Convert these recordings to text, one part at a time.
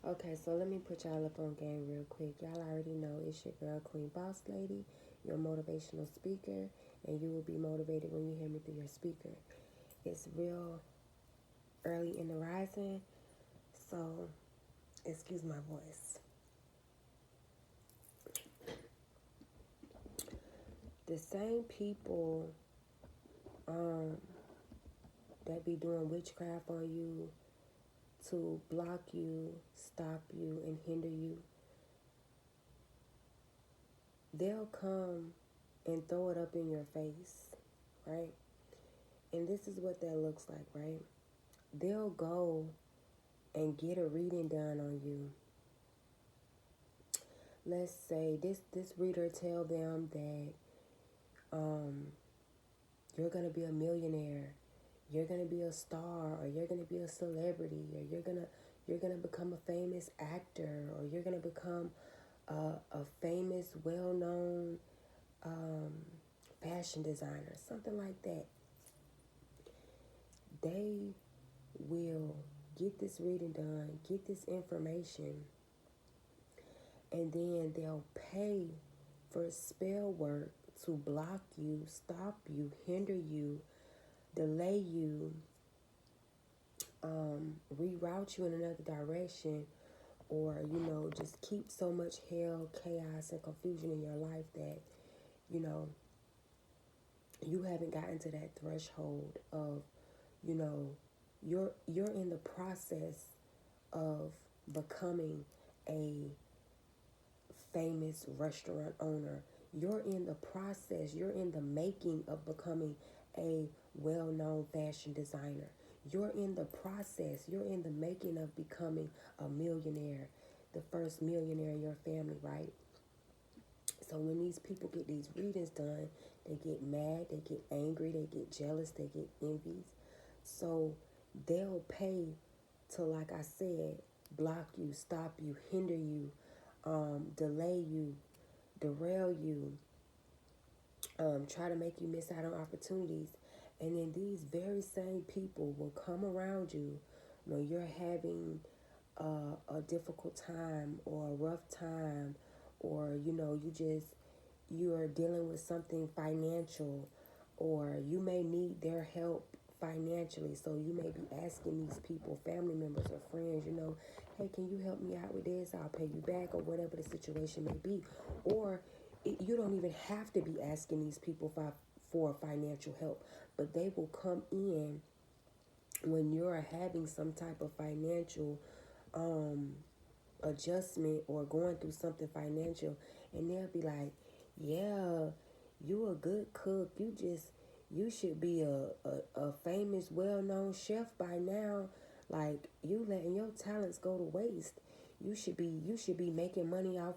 Okay, so let me put y'all up on game real quick. Y'all already know it's your girl, Queen Boss Lady, your motivational speaker, and you will be motivated when you hear me through your speaker. It's real early in the rising, so excuse my voice. The same people um, that be doing witchcraft on you to block you, stop you, and hinder you, they'll come and throw it up in your face, right? And this is what that looks like, right? They'll go and get a reading done on you. Let's say this reader tell them that um, you're gonna be a millionaire, you're gonna be a star, or you're gonna be a celebrity, or you're gonna become a famous actor, or you're gonna become a famous, well-known um, fashion designer, something like that. They will get this reading done, get this information, and then they'll pay for spell work to block you, stop you, hinder you, delay you, reroute you in another direction, or just keep so much hell, chaos, and confusion in your life that you know you haven't gotten to that threshold of you know you're in the process of becoming a famous restaurant owner. You're in the process, you're in the making of becoming a well known fashion designer. You're in the process, you're in the making of becoming a millionaire, the first millionaire in your family, right? So when these people get these readings done, they get mad, they get angry, they get jealous, they get envious. So they'll pay to, like I said, block you, stop you, hinder you, delay you, derail you, try to make you miss out on opportunities. And then these very same people will come around you when you're having a difficult time or a rough time, or you are dealing with something financial, or you may need their help financially. So you may be asking these people, family members or friends, hey, can you help me out with this? I'll pay you back, or whatever the situation may be. Or you don't even have to be asking these people for financial help, but they will come in when you're having some type of financial um, adjustment or going through something financial, and they'll be like, yeah, you a good cook, you should be a famous, well-known chef by now. Like, you letting your talents go to waste. You should be making money off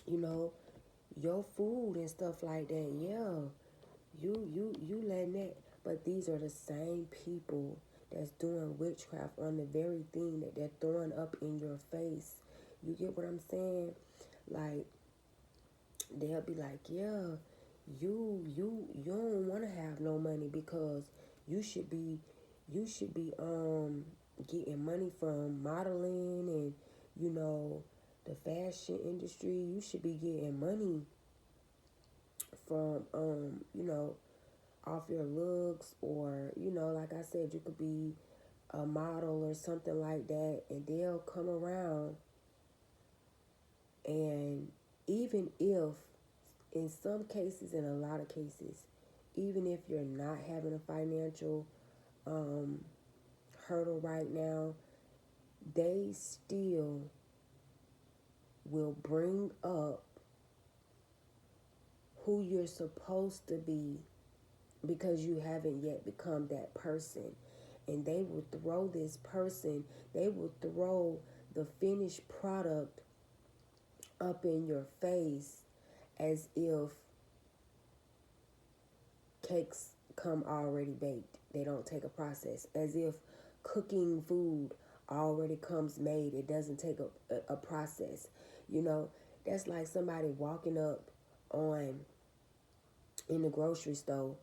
you know your food and stuff like that. Yeah, you letting that. But these are the same people that's doing witchcraft on the very thing that they're throwing up in your face. You get what I'm saying? Like, they'll be like, yeah, you don't want to have no money because you should be getting money from modeling and the fashion industry. You should be getting money from off your looks, or like I said, you could be a model or something like that, and they'll come around. And even if, in some cases, in a lot of cases, even if you're not having a financial um, hurdle right now, they still will bring up who you're supposed to be because you haven't yet become that person. And they will throw this person, they will throw the finished product up in your face as if cakes come already baked. They don't take a process. As if cooking food already comes made. It doesn't take a process. That's like somebody walking up on in the grocery store,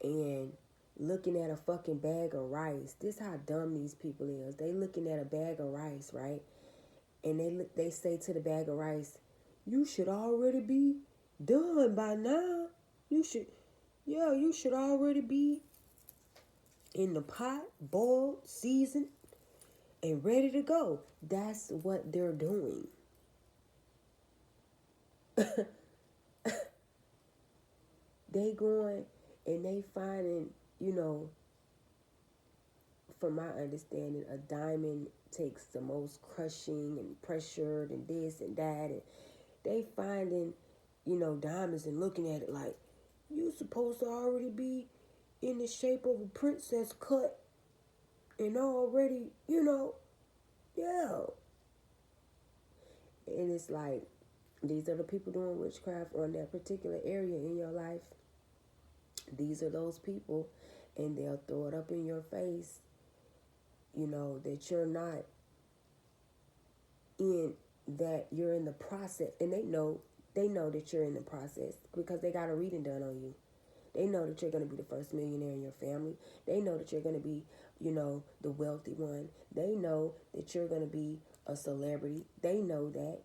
and looking at a fucking bag of rice. This how dumb these people is. They looking at a bag of rice, right? And they say to the bag of rice, you should already be done by now. You should already be in the pot, boiled, seasoned, and ready to go. That's what they're doing. They going and they finding, from my understanding, a diamond takes the most crushing and pressured and this and that, and they finding, diamonds and looking at it like, you supposed to already be in the shape of a princess cut and already, yeah. And it's like, these are the people doing witchcraft on that particular area in your life. These are those people, and they'll throw it up in your face, that you're not in, that you're in the process. And they know that you're in the process because they got a reading done on you. They know that you're going to be the first millionaire in your family. They know that you're going to be, the wealthy one. They know that you're going to be a celebrity. They know that.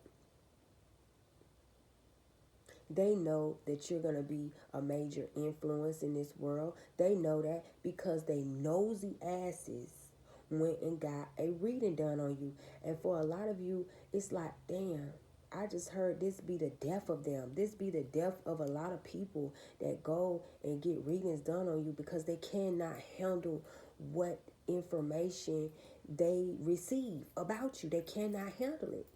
They know that you're going to be a major influence in this world. They know that because they nosy asses went and got a reading done on you. And for a lot of you, it's like, damn, I just heard this be the death of them. This be the death of a lot of people that go and get readings done on you because they cannot handle what information they receive about you. They cannot handle it.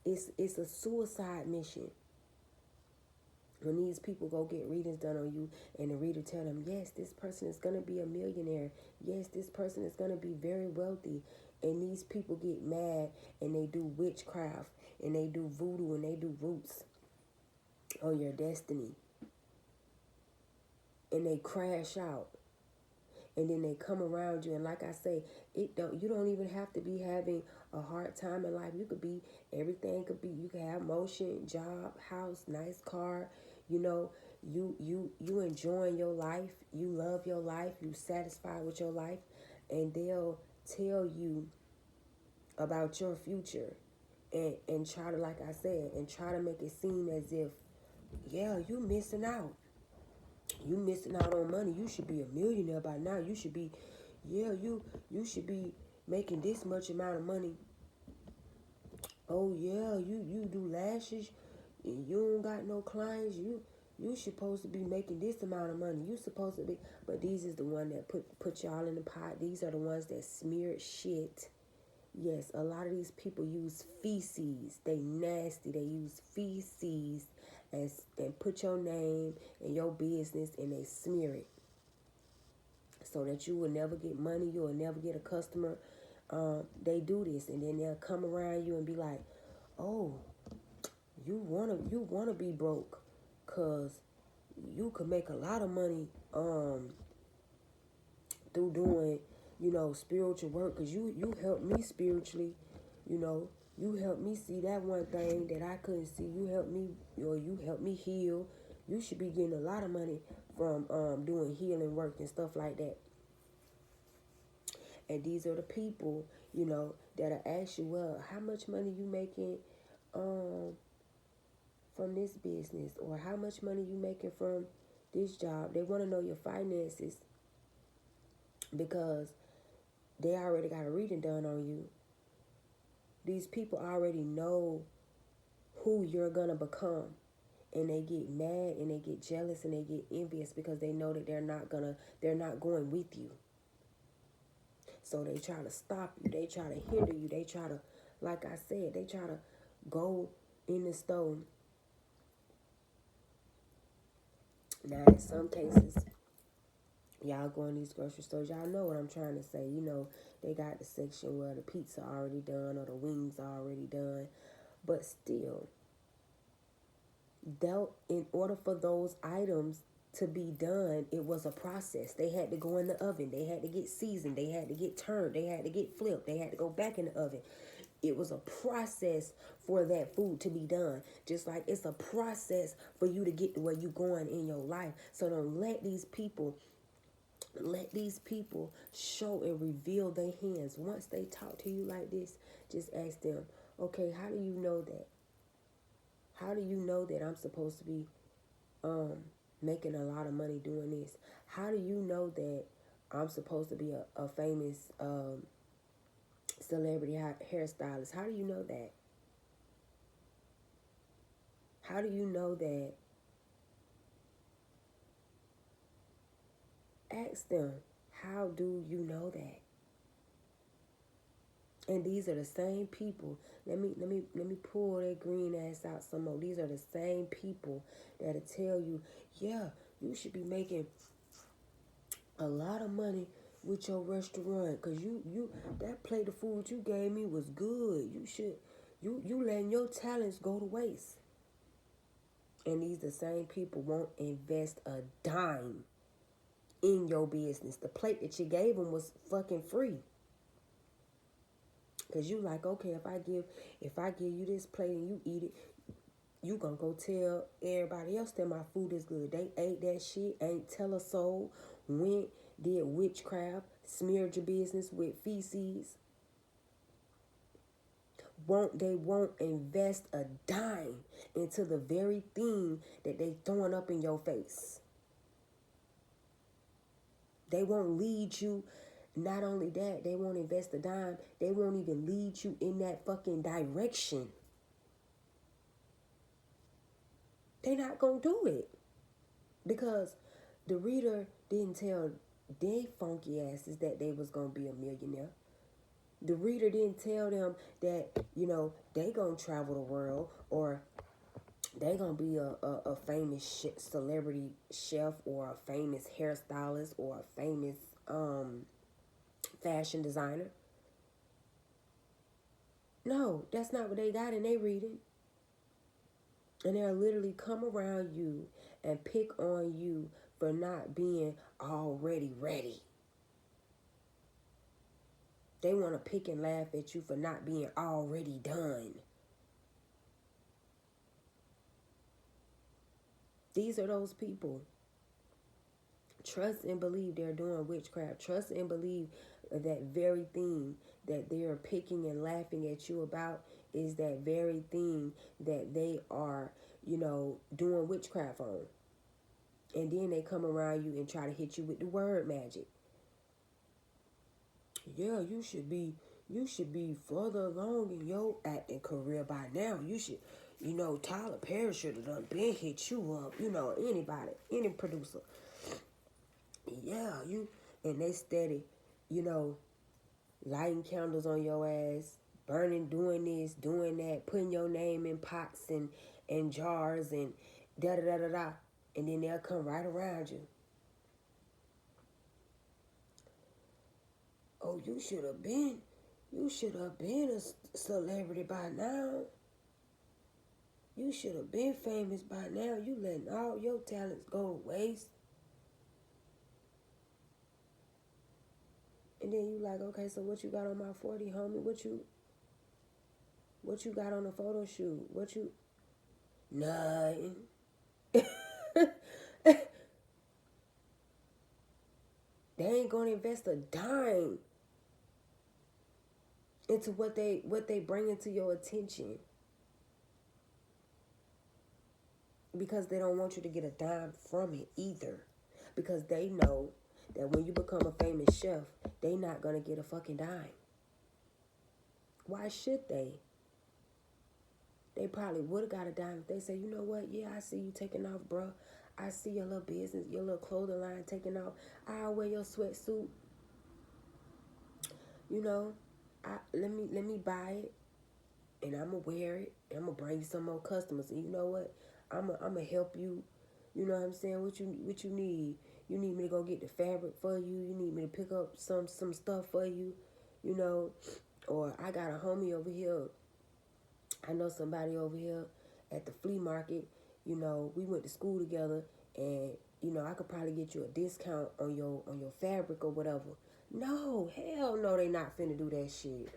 It's a suicide mission. When these people go get readings done on you and the reader tell them, yes, this person is going to be a millionaire. Yes, this person is going to be very wealthy. And these people get mad and they do witchcraft and they do voodoo and they do roots on your destiny. And they crash out. And then they come around you, and like I say, you don't even have to be having a hard time in life. You could be, everything could be, you can have motion, job, house, nice car, you enjoying your life, you love your life, you satisfied with your life, and they'll tell you about your future and try to, like I said, and try to make it seem as if, yeah, you missing out. You missing out on money. You should be a millionaire by now. You should be, you should be making this much amount of money. Oh yeah, you do lashes, and you don't got no clients. You supposed to be making this amount of money. You supposed to be, but these is the one that put y'all in the pot. These are the ones that smeared shit. Yes, a lot of these people use feces. They nasty. They use feces and put your name and your business and they smear it so that you will never get money. You will never get a customer. They do this and then they'll come around you and be like, "Oh, you wanna be broke, 'cause you could make a lot of money through doing, spiritual work, 'cause you helped me spiritually, you helped me see that one thing that I couldn't see. You helped me, or you helped me heal. You should be getting a lot of money from doing healing work and stuff like that." And these are the people, that'll ask you, "Well, how much money you making from this business, or how much money you making from this job?" They want to know your finances because they already got a reading done on you. These people already know who you're gonna become, and they get mad and they get jealous and they get envious because they know that they're not going with you. So they try to stop you. They try to hinder you. They try to, like I said, they try to go in the store. Now, in some cases, y'all go in these grocery stores, y'all know what I'm trying to say. They got the section where the pizza already done or the wings already done. But still, in order for those items to be done, it was a process. They had to go in the oven. They had to get seasoned. They had to get turned. They had to get flipped. They had to go back in the oven. It was a process for that food to be done. Just like it's a process for you to get to where you're going in your life. So don't let these people Let these people show and reveal their hands. Once they talk to you like this, just ask them, okay, how do you know that? How do you know that I'm supposed to be making a lot of money doing this? How do you know that I'm supposed to be a famous celebrity hairstylist? How do you know that? How do you know that? Ask them, how do you know that? And these are the same people. Let me pull that green ass out some more. These are the same people that'll tell you, yeah, you should be making a lot of money with your restaurant, cause you that plate of food you gave me was good. You letting your talents go to waste. And these the same people won't invest a dime in your business. The plate that you gave them was fucking free. Cause you like, okay, if I give you this plate and you eat it, you gonna go tell everybody else that my food is good. They ate that shit, ain't tell a soul, went, did witchcraft, smeared your business with feces. They won't invest a dime into the very thing that they throwing up in your face. They won't lead you. Not only that, they won't invest a dime. They won't even lead you in that fucking direction. They not gonna do it. Because the reader didn't tell they funky asses that they was gonna be a millionaire. The reader didn't tell them that, they gonna travel the world, or they gonna be a famous celebrity chef, or a famous hairstylist, or a famous fashion designer. No, that's not what they got in their reading. And they'll literally come around you and pick on you for not being already ready. They want to pick and laugh at you for not being already done. These are those people. Trust and believe they're doing witchcraft. Trust and believe that very thing that they're picking and laughing at you about is that very thing that they are, doing witchcraft on. And then they come around you and try to hit you with the word magic. Yeah, you should be further along in your acting career by now. You should, Tyler Perry should have done been hit you up. Anybody, any producer. Yeah, and they steady, lighting candles on your ass, burning, doing this, doing that, putting your name in pots and jars and da da da da da, and then they'll come right around you. Oh, you should have been a celebrity by now. You should have been famous by now. You letting all your talents go to waste. And then you like, okay, so what you got on my 40, homie? What you got on the photo shoot? Nothing. They ain't gonna invest a dime into what they bring into your attention, because they don't want you to get a dime from it either, because they know that when you become a famous chef, they not gonna get a fucking dime. Why should they? They probably would have got a dime if they say, you know what, yeah, I see you taking off, bro. I see your little business, your little clothing line taking off. I'll wear your sweatsuit. Let me buy it, and I'ma wear it. And I'm gonna bring you some more customers. And you know what? I'ma help you. You know what I'm saying? What you need? You need me to go get the fabric for you. You need me to pick up some stuff for you. Or I got a homie over here. I know somebody over here at the flea market. We went to school together, and I could probably get you a discount on your fabric or whatever. No, hell no, they not finna do that shit.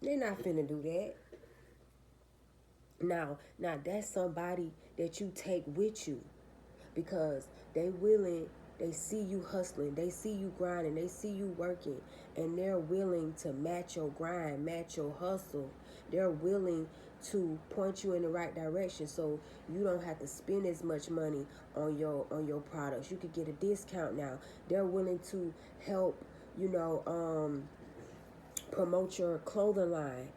They not finna do that. Now that's somebody that you take with you, because they see you hustling, they see you grinding, they see you working, and they're willing to match your grind, match your hustle. They're willing to point you in the right direction, so you don't have to spend as much money on your products. You could get a discount now. They're willing to help, promote your clothing line.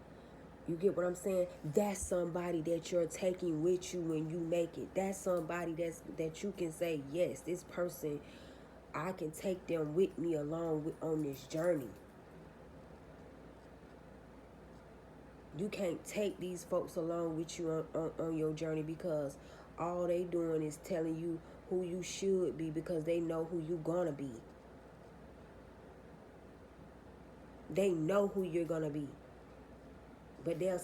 You get what I'm saying? That's somebody that you're taking with you when you make it. That's somebody that you can say, yes, this person, I can take them with me along on this journey. You can't take these folks along with you on your journey, because all they doing is telling you who you should be, because they know who you gonna be. They know who you're gonna be. But they'll